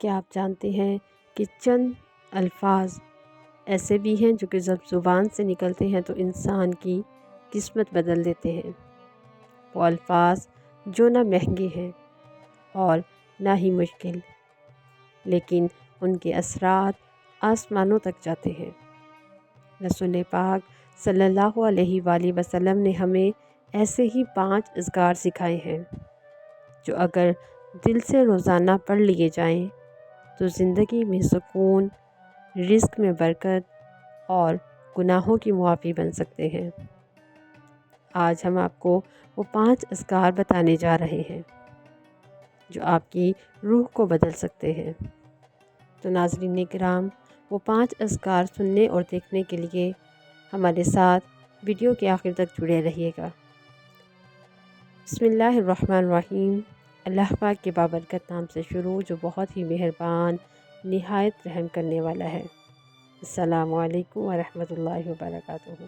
کیا آپ جانتے ہیں کہ چند الفاظ ایسے بھی ہیں جو کہ جب زبان سے نکلتے ہیں تو انسان کی قسمت بدل دیتے ہیں۔ وہ الفاظ جو نہ مہنگے ہیں اور نہ ہی مشکل، لیکن ان کے اثرات آسمانوں تک جاتے ہیں۔ رسول پاک صلی اللہ علیہ وآلہ وسلم نے ہمیں ایسے ہی 5 اذکار سکھائے ہیں جو اگر دل سے روزانہ پڑھ لیے جائیں تو زندگی میں سکون، رزق میں برکت اور گناہوں کی معافی بن سکتے ہیں۔ آج ہم آپ کو وہ 5 اذکار بتانے جا رہے ہیں جو آپ کی روح کو بدل سکتے ہیں۔ تو ناظرین کرام، وہ 5 اذکار سننے اور دیکھنے کے لیے ہمارے ساتھ ویڈیو کے آخر تک جڑے رہیے گا۔ بسم اللہ الرحمن الرحیم۔ اللہ پاک کے بابرکت نام سے شروع جو بہت ہی مہربان، نہایت رحم کرنے والا ہے۔ السلام علیکم ورحمۃ اللہ وبرکاتہ۔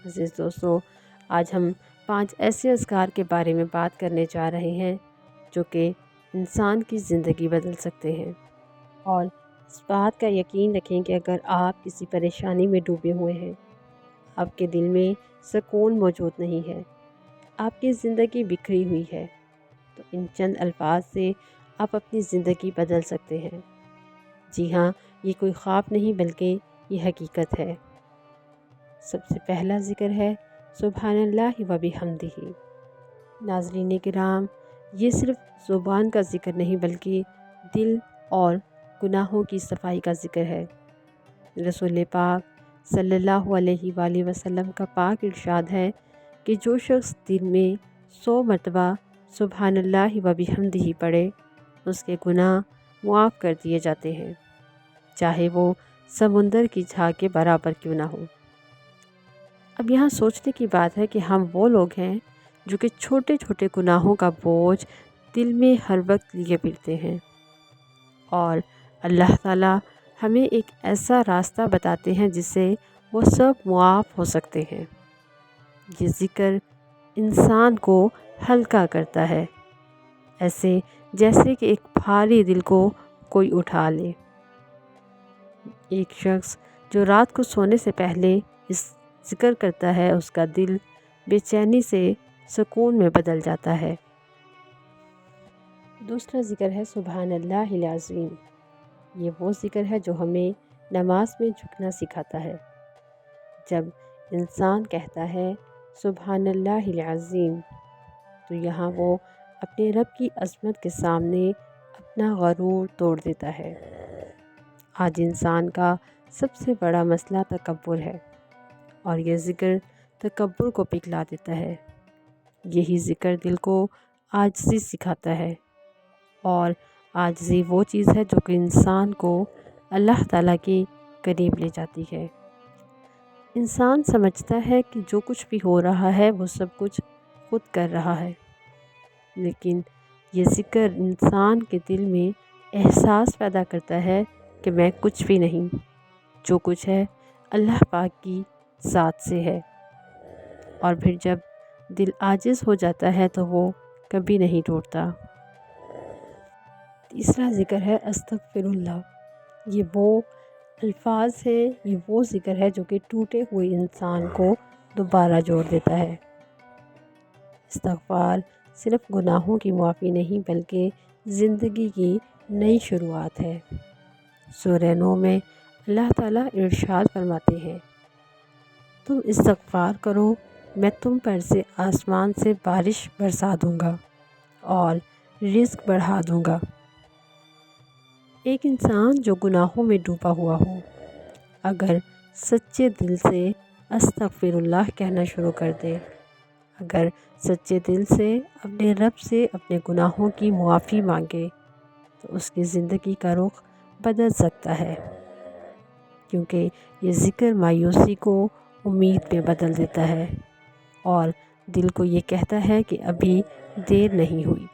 عزیز دوستو، آج ہم 5 ایسے اذکار کے بارے میں بات کرنے جا رہے ہیں جو کہ انسان کی زندگی بدل سکتے ہیں، اور اس بات کا یقین رکھیں کہ اگر آپ کسی پریشانی میں ڈوبے ہوئے ہیں، آپ کے دل میں سکون موجود نہیں ہے، آپ کی زندگی بکھری ہوئی ہے، تو ان چند الفاظ سے آپ اپنی زندگی بدل سکتے ہیں۔ جی ہاں، یہ کوئی خواب نہیں بلکہ یہ حقیقت ہے۔ سب سے پہلا ذکر ہے سبحان اللہ و بحمدہ۔ ناظرین کرام، یہ صرف زبان کا ذکر نہیں بلکہ دل اور گناہوں کی صفائی کا ذکر ہے۔ رسول پاک صلی اللہ علیہ وآلہ وسلم کا پاک ارشاد ہے کہ جو شخص دن میں 100 مرتبہ سبحان اللہ و بحمدہ پڑھے، اس کے گناہ معاف کر دیے جاتے ہیں، چاہے وہ سمندر کی جھاگ کے برابر کیوں نہ ہو۔ اب یہاں سوچنے کی بات ہے کہ ہم وہ لوگ ہیں جو کہ چھوٹے چھوٹے گناہوں کا بوجھ دل میں ہر وقت لیے پھرتے ہیں، اور اللہ تعالیٰ ہمیں ایک ایسا راستہ بتاتے ہیں جس سے وہ سب معاف ہو سکتے ہیں۔ یہ ذکر انسان کو ہلکا کرتا ہے، ایسے جیسے کہ ایک بھاری دل کو کوئی اٹھا لے۔ ایک شخص جو رات کو سونے سے پہلے اس ذکر کرتا ہے، اس کا دل بے چینی سے سکون میں بدل جاتا ہے۔ دوسرا ذکر ہے سبحان اللہ العظیم۔ یہ وہ ذکر ہے جو ہمیں نماز میں جھکنا سکھاتا ہے۔ جب انسان کہتا ہے سبحان اللہ العظیم تو یہاں وہ اپنے رب کی عظمت کے سامنے اپنا غرور توڑ دیتا ہے۔ آج انسان کا سب سے بڑا مسئلہ تکبر ہے، اور یہ ذکر تکبر کو پگھلا دیتا ہے۔ یہی ذکر دل کو عاجزی سکھاتا ہے، اور عاجزی وہ چیز ہے جو کہ انسان کو اللہ تعالیٰ کے قریب لے جاتی ہے۔ انسان سمجھتا ہے کہ جو کچھ بھی ہو رہا ہے وہ سب کچھ خود کر رہا ہے، لیکن یہ ذکر انسان کے دل میں احساس پیدا کرتا ہے کہ میں کچھ بھی نہیں، جو کچھ ہے اللہ پاک کی ذات سے ہے، اور پھر جب دل عاجز ہو جاتا ہے تو وہ کبھی نہیں ٹوٹتا۔ تیسرا ذکر ہے استغفر اللہ۔ یہ وہ الفاظ ہیں، یہ وہ ذکر ہے جو کہ ٹوٹے ہوئے انسان کو دوبارہ جوڑ دیتا ہے۔ استغفار صرف گناہوں کی معافی نہیں بلکہ زندگی کی نئی شروعات ہے۔ سورہ نو میں اللہ تعالیٰ ارشاد فرماتے ہیں، تم استغفار کرو، میں تم پر سے آسمان سے بارش برسا دوں گا اور رزق بڑھا دوں گا۔ ایک انسان جو گناہوں میں ڈوبا ہوا ہو، اگر سچے دل سے استغفر اللہ کہنا شروع کر دے، اگر سچے دل سے اپنے رب سے اپنے گناہوں کی معافی مانگے، تو اس کی زندگی کا رخ بدل سکتا ہے، کیونکہ یہ ذکر مایوسی کو امید میں بدل دیتا ہے، اور دل کو یہ کہتا ہے کہ ابھی دیر نہیں ہوئی۔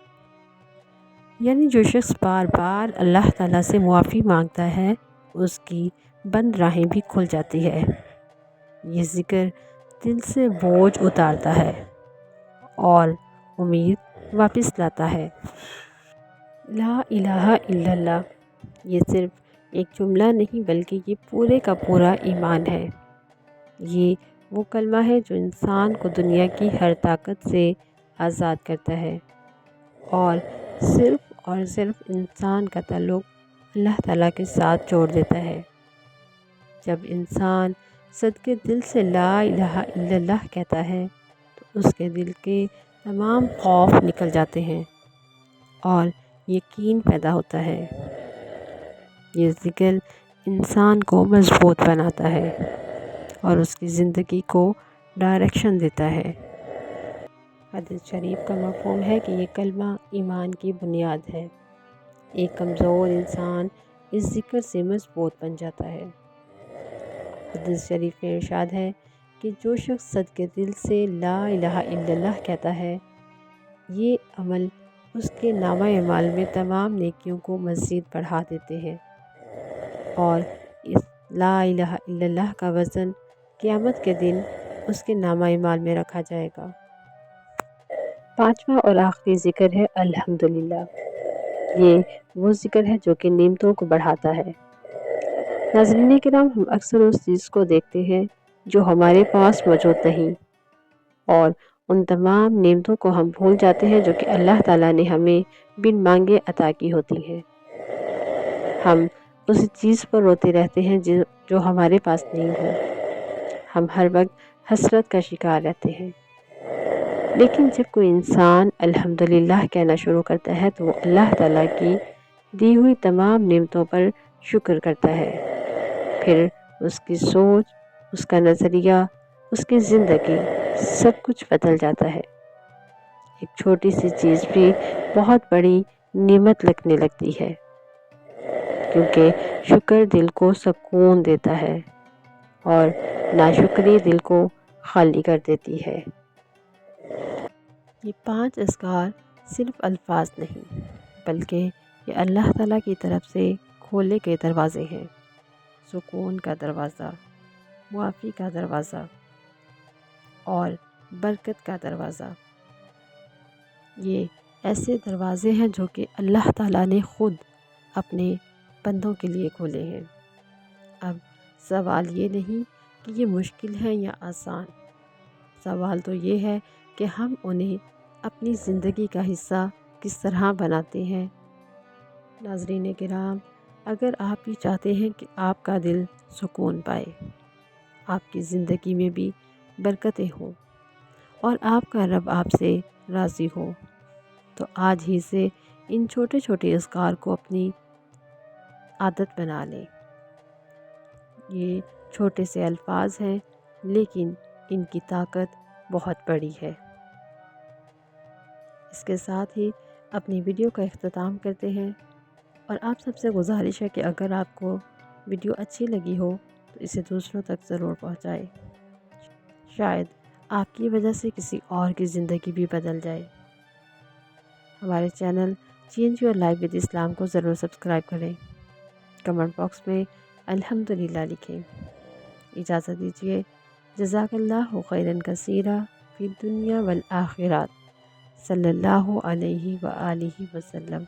یعنی جو شخص بار بار اللہ تعالیٰ سے معافی مانگتا ہے، اس کی بند راہیں بھی کھل جاتی ہے۔ یہ ذکر دل سے بوجھ اتارتا ہے اور امید واپس لاتا ہے۔ لا الہ الا اللہ یہ صرف ایک جملہ نہیں بلکہ یہ پورے کا پورا ایمان ہے۔ یہ وہ کلمہ ہے جو انسان کو دنیا کی ہر طاقت سے آزاد کرتا ہے اور صرف انسان کا تعلق اللہ تعالیٰ کے ساتھ جوڑ دیتا ہے۔ جب انسان صدقے دل سے لا الہ الا اللہ کہتا ہے تو اس کے دل کے تمام خوف نکل جاتے ہیں اور یقین پیدا ہوتا ہے۔ یہ ذکر انسان کو مضبوط بناتا ہے اور اس کی زندگی کو ڈائریکشن دیتا ہے۔ حدیث شریف کا مفہوم ہے کہ یہ کلمہ ایمان کی بنیاد ہے۔ ایک کمزور انسان اس ذکر سے مضبوط بن جاتا ہے۔ حدیث شریف میں ارشاد ہے کہ جو شخص صدقے دل سے لا الہ الا اللہ کہتا ہے، یہ عمل اس کے نامہ اعمال میں تمام نیکیوں کو مزید بڑھا دیتے ہیں اور اس لا الہ الا اللہ کا وزن قیامت کے دن اس کے نامہ اعمال میں رکھا جائے گا۔ پانچواں اور آخری ذکر ہے الحمدللہ۔ یہ وہ ذکر ہے جو کہ نعمتوں کو بڑھاتا ہے۔ ناظرین کرام، ہم اکثر اس چیز کو دیکھتے ہیں جو ہمارے پاس موجود نہیں اور ان تمام نعمتوں کو ہم بھول جاتے ہیں جو کہ اللہ تعالیٰ نے ہمیں بن مانگے عطا کی ہوتی ہیں۔ ہم اسی چیز پر روتے رہتے ہیں جو ہمارے پاس نہیں ہے۔ ہم ہر وقت حسرت کا شکار رہتے ہیں۔ لیکن جب کوئی انسان الحمدللہ کہنا شروع کرتا ہے تو وہ اللہ تعالیٰ کی دی ہوئی تمام نعمتوں پر شکر کرتا ہے۔ پھر اس کی سوچ، اس کا نظریہ، اس کی زندگی سب کچھ بدل جاتا ہے۔ ایک چھوٹی سی چیز بھی بہت بڑی نعمت لگنے لگتی ہے، کیونکہ شکر دل کو سکون دیتا ہے اور ناشکری دل کو خالی کر دیتی ہے۔ یہ 5 اذکار صرف الفاظ نہیں بلکہ یہ اللہ تعالیٰ کی طرف سے کھولے گئے دروازے ہیں۔ سکون کا دروازہ، معافی کا دروازہ اور برکت کا دروازہ۔ یہ ایسے دروازے ہیں جو کہ اللہ تعالیٰ نے خود اپنے بندوں کے لیے کھولے ہیں۔ اب سوال یہ نہیں کہ یہ مشکل ہے یا آسان، سوال تو یہ ہے کہ ہم انہیں اپنی زندگی کا حصہ کس طرح بناتے ہیں۔ ناظرین کرام، اگر آپ بھی چاہتے ہیں کہ آپ کا دل سکون پائے، آپ کی زندگی میں بھی برکتیں ہوں اور آپ کا رب آپ سے راضی ہو، تو آج ہی سے ان چھوٹے چھوٹے اذکار کو اپنی عادت بنا لیں۔ یہ چھوٹے سے الفاظ ہیں لیکن ان کی طاقت بہت بڑی ہے۔ اس کے ساتھ ہی اپنی ویڈیو کا اختتام کرتے ہیں اور آپ سب سے گزارش ہے کہ اگر آپ کو ویڈیو اچھی لگی ہو تو اسے دوسروں تک ضرور پہنچائیں۔ شاید آپ کی وجہ سے کسی اور کی زندگی بھی بدل جائے۔ ہمارے channel change your life with Islam کو ضرور سبسکرائب کریں۔ کمنٹ باکس میں الحمدللہ لکھیں۔ اجازت دیجیے۔ جزاک اللہ خیرا کثیرا فی الدنیا والآخرات۔ صلی اللہ علیہ وآلہ وسلم۔